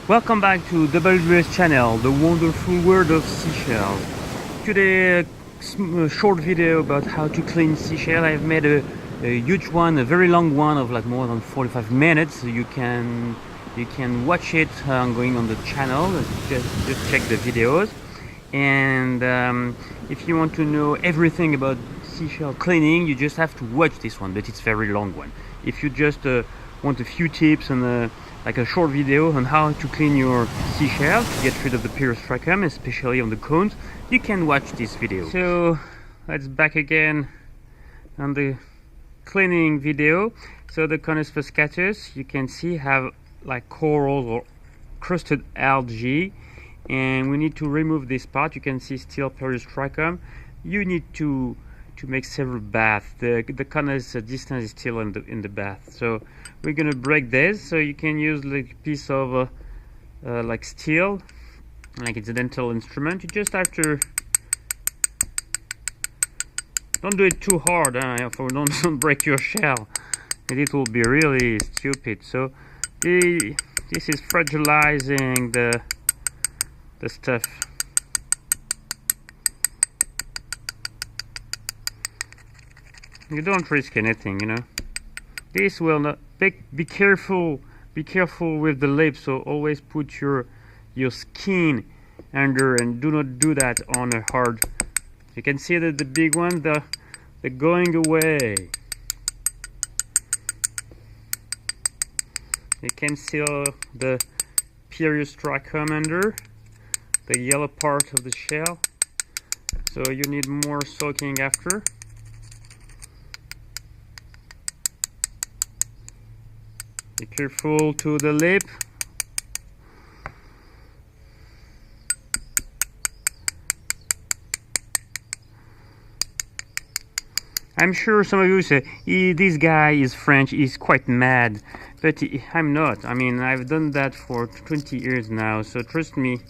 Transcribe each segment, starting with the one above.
Welcome back to WS channel, the wonderful world of seashells. Today a short video about how to clean seashell. I've made a huge one, a very long one of like more than 45 minutes. So you can watch it going on the channel. Just check the videos. And if you want to know everything about seashell cleaning, you just have to watch this one, but it's a very long one. If you just want a few tips and like a short video on how to clean your seashell to get rid of the trichum, especially on the cones, you can watch this video. So let's back again on the cleaning video. So the conus fuscatus, you can see, have like corals or crusted algae, and we need to remove this part. You can see still trichum. You need to make several baths. The conus distance is still in the bath, so we're gonna break this. So you can use like a piece of like steel, like it's a dental instrument. You just have to, don't do it too hard, for don't break your shell, and it will be really stupid. So this is fragilizing the stuff. You don't risk anything, you know. This will not be careful with the lip. So always put your skin under, and do not do that on a hard. You can see that the big one, they're going away. You can see the trichum under the yellow part of the shell, so you need more soaking after. Be careful to the lip. I'm sure some of you say, this guy is French, he's quite mad, but I'm not. I mean, I've done that for 20 years now, so trust me,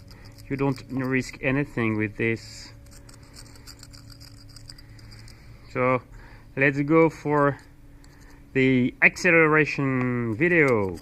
you don't risk anything with this. So let's go for the acceleration video.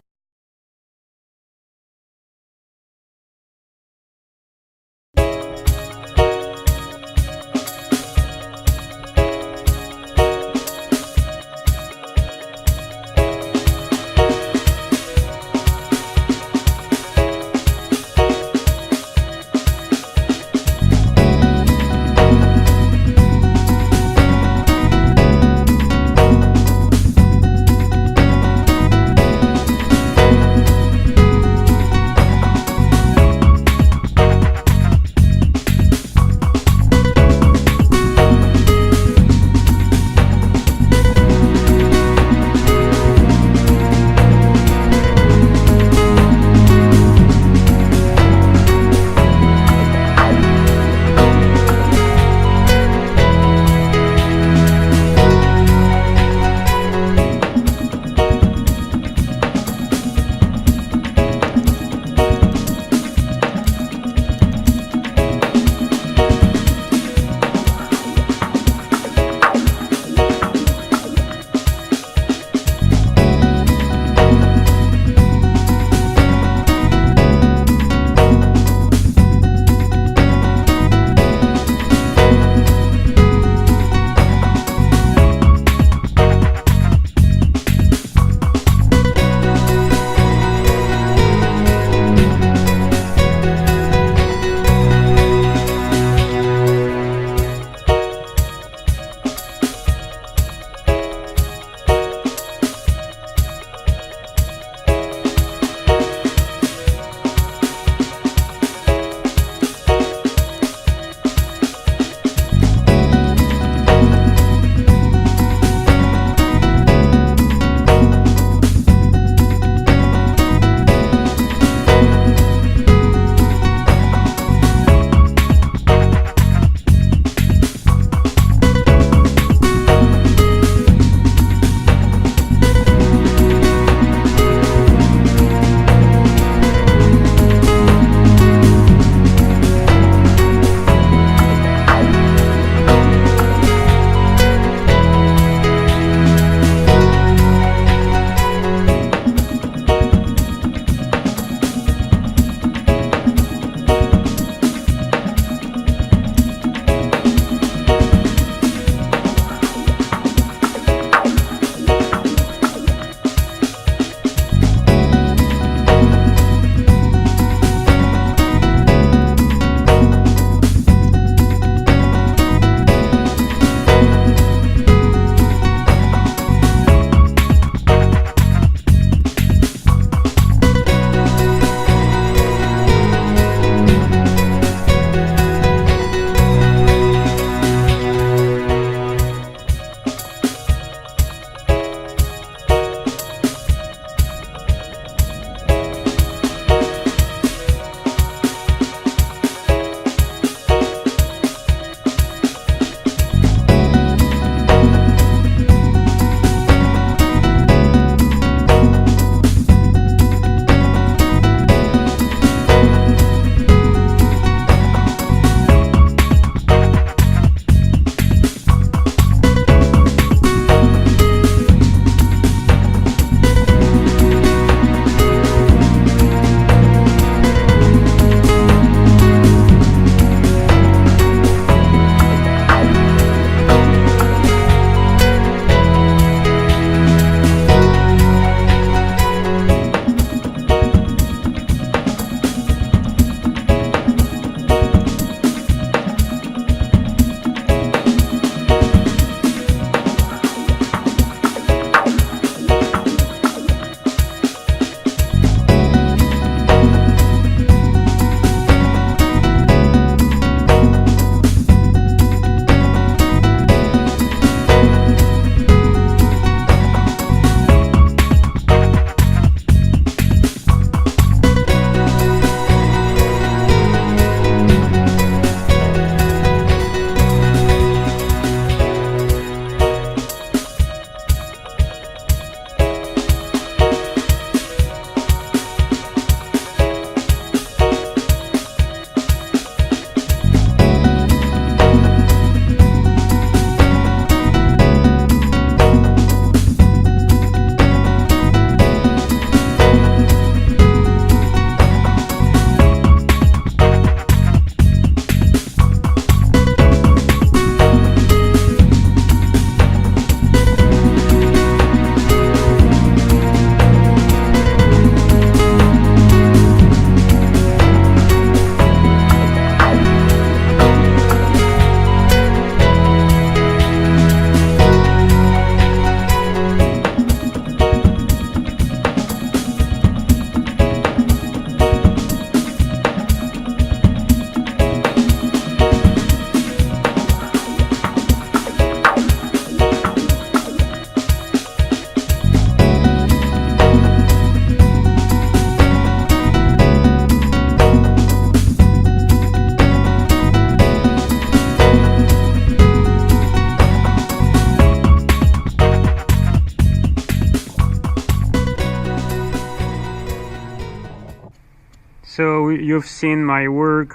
So you've seen my work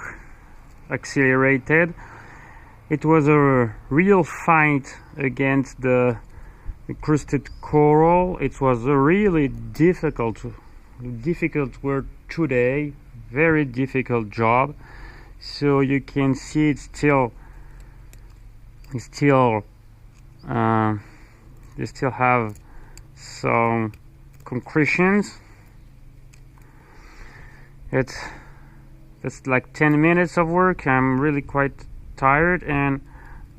accelerated. It was a real fight against the encrusted coral. It was a really difficult work today, very difficult job. So you can see it's still they still have some concretions. It's like 10 minutes of work. I'm really quite tired, and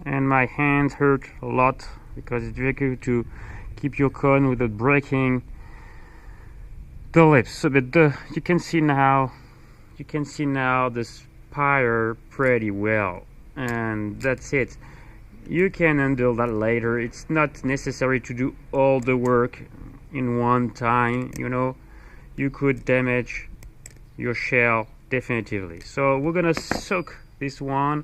my hands hurt a lot because it's difficult to keep your cone without breaking the lips. So, but you can see now the spire pretty well, and that's it. You can handle that later. It's not necessary to do all the work in one time. You know, you could damage your shell definitively. So we're gonna soak this one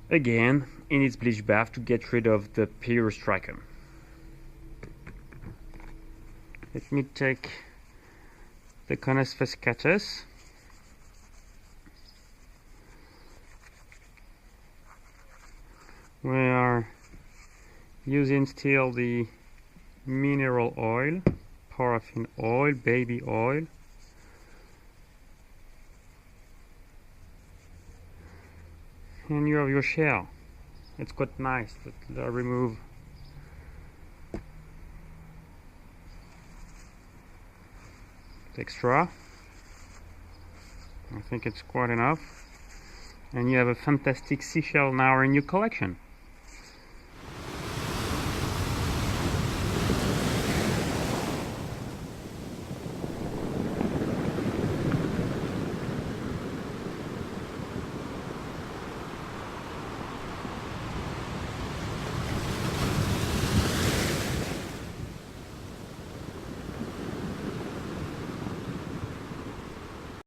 again in its bleach bath to get rid of the perostracum. Let me take the Conus fascicatus. We are using still the mineral oil, paraffin oil, baby oil. And you have your shell. It's quite nice. Let's remove the extra. I think it's quite enough. And you have a fantastic seashell now in your collection.